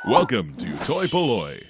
Welcome to toy-polloi.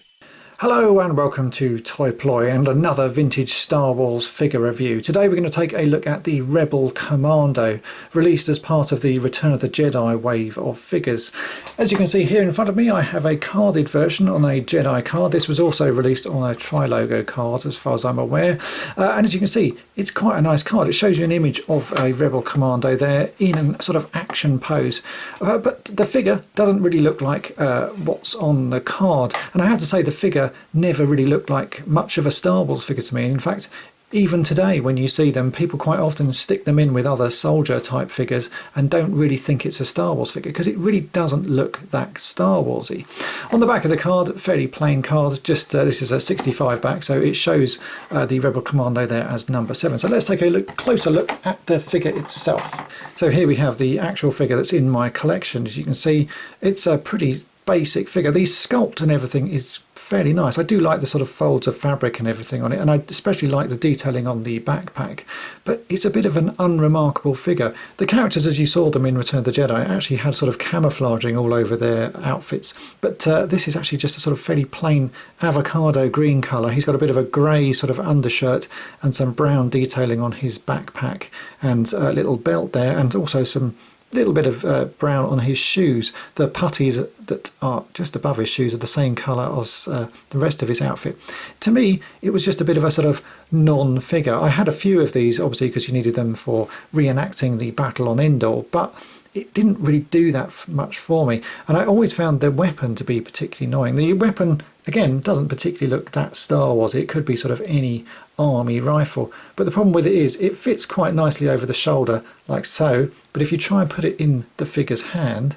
Hello and welcome to toy-polloi and another vintage Star Wars figure review. Today we're going to take a look at the Rebel Commando, released as part of the Return of the Jedi wave of figures. As you can see here in front of me, I have a carded version on a Jedi card. This was also released on a Tri-Logo card as far as I'm aware. And as you can see, it's quite a nice card. It shows you an image of a Rebel Commando there in a sort of action pose. But the figure doesn't really look like what's on the card. And I have to say the figure never really looked like much of a Star Wars figure to me. In fact, even today when you see them, people quite often stick them in with other soldier type figures and don't really think it's a Star Wars figure because it really doesn't look that Star Warsy. On the back of the card, fairly plain card, just this is a 65 back, so it shows the Rebel Commando there as number 7. So let's take a closer look at the figure itself. So here we have the actual figure that's in my collection. As you can see, it's a pretty basic figure. The sculpt and everything is fairly nice. I do like the sort of folds of fabric and everything on it, and I especially like the detailing on the backpack, but it's a bit of an unremarkable figure. The characters as you saw them in Return of the Jedi actually had sort of camouflaging all over their outfits, but this is actually just a sort of fairly plain avocado green colour. He's got a bit of a grey sort of undershirt and some brown detailing on his backpack and a little belt there, and also some little bit of brown on his shoes. The putties that are just above his shoes are the same colour as the rest of his outfit. To me, it was just a bit of a sort of non-figure. I had a few of these, obviously, because you needed them for reenacting the battle on Endor, but it didn't really do that much for me. And I always found the weapon to be particularly annoying. The weapon, again, doesn't particularly look that Star Wars. It could be sort of any army rifle. But the problem with it is it fits quite nicely over the shoulder, like so. But if you try and put it in the figure's hand,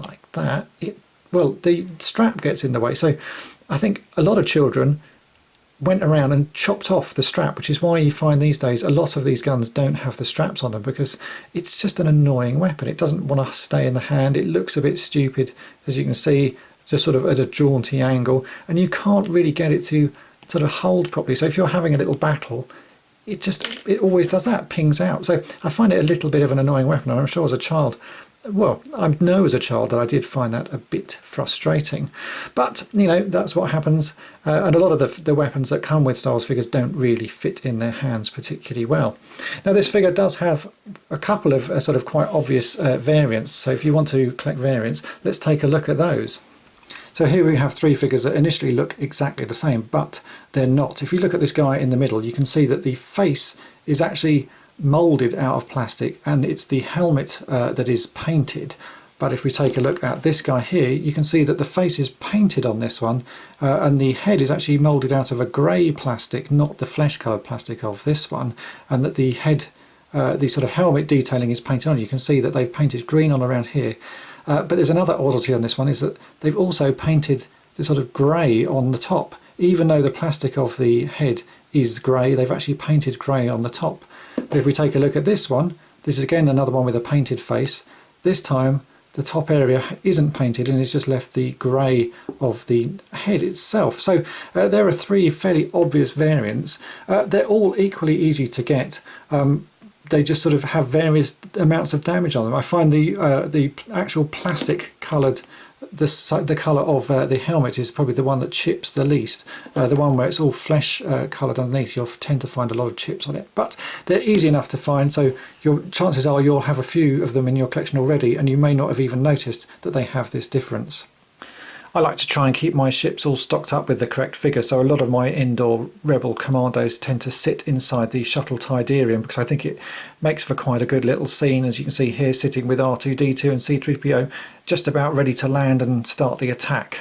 like that, well, the strap gets in the way. So I think a lot of children went around and chopped off the strap, which is why you find these days a lot of these guns don't have the straps on them, because it's just an annoying weapon. It doesn't want to stay in the hand. It looks a bit stupid, as you can see, just sort of at a jaunty angle, and you can't really get it to sort of hold properly. So if you're having a little battle, it always does that, pings out. So I find it a little bit of an annoying weapon, and I'm sure as a child, well, I know as a child that I did find that a bit frustrating. But, you know, that's what happens. And a lot of the weapons that come with Star Wars figures don't really fit in their hands particularly well. Now, this figure does have a couple of sort of quite obvious variants. So if you want to collect variants, let's take a look at those. So here we have three figures that initially look exactly the same, but they're not. If you look at this guy in the middle, you can see that the face is actually moulded out of plastic, and it's the helmet that is painted. But if we take a look at this guy here, you can see that the face is painted on this one, and the head is actually moulded out of a grey plastic, not the flesh coloured plastic of this one, and that the head, the sort of helmet detailing is painted on. You can see that they've painted green on around here. But there's another oddity on this one, is that they've also painted the sort of grey on the top. Even though the plastic of the head is grey, they've actually painted grey on the top. But if we take a look at this one, this is again another one with a painted face. This time the top area isn't painted and it's just left the grey of the head itself. So there are three fairly obvious variants. They're all equally easy to get. They just sort of have various amounts of damage on them. I find the actual plastic coloured, the colour of the helmet is probably the one that chips the least. The one where it's all flesh coloured underneath, you'll tend to find a lot of chips on it. But they're easy enough to find, so your chances are you'll have a few of them in your collection already, and you may not have even noticed that they have this difference. I like to try and keep my ships all stocked up with the correct figure, so a lot of my Endor Rebel Commandos tend to sit inside the shuttle Tidarium because I think it makes for quite a good little scene, as you can see here, sitting with R2-D2 and C-3PO just about ready to land and start the attack.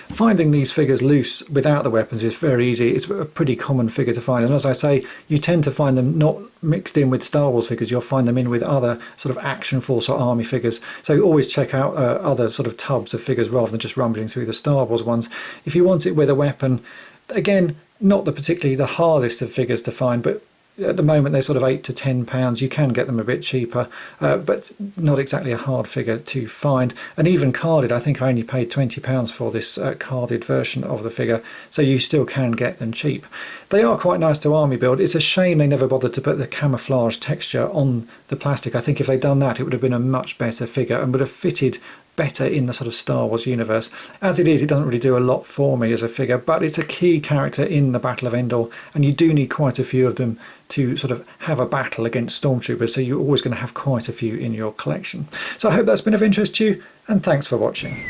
Finding these figures loose without the weapons is very easy. It's a pretty common figure to find, and as I say, you tend to find them not mixed in with Star Wars figures. You'll find them in with other sort of action force or army figures, so always check out other sort of tubs of figures rather than just rummaging through the Star Wars ones. If you want it with a weapon, again, not particularly the hardest of figures to find, but at the moment they're sort of £8 to £10. You can get them a bit cheaper, but not exactly a hard figure to find. And even carded, I think I only paid £20 for this carded version of the figure, so you still can get them cheap. They are quite nice to army build. It's a shame they never bothered to put the camouflage texture on the plastic. I think if they'd done that, it would have been a much better figure and would have fitted better in the sort of Star Wars universe. As it is, it doesn't really do a lot for me as a figure, but it's a key character in the Battle of Endor, and you do need quite a few of them to sort of have a battle against stormtroopers, so you're always going to have quite a few in your collection. So I hope that's been of interest to you, and thanks for watching.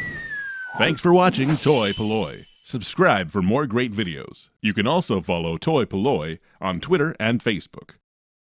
Thanks for watching toy-polloi. Subscribe for more great videos. You can also follow toy-polloi on Twitter and Facebook.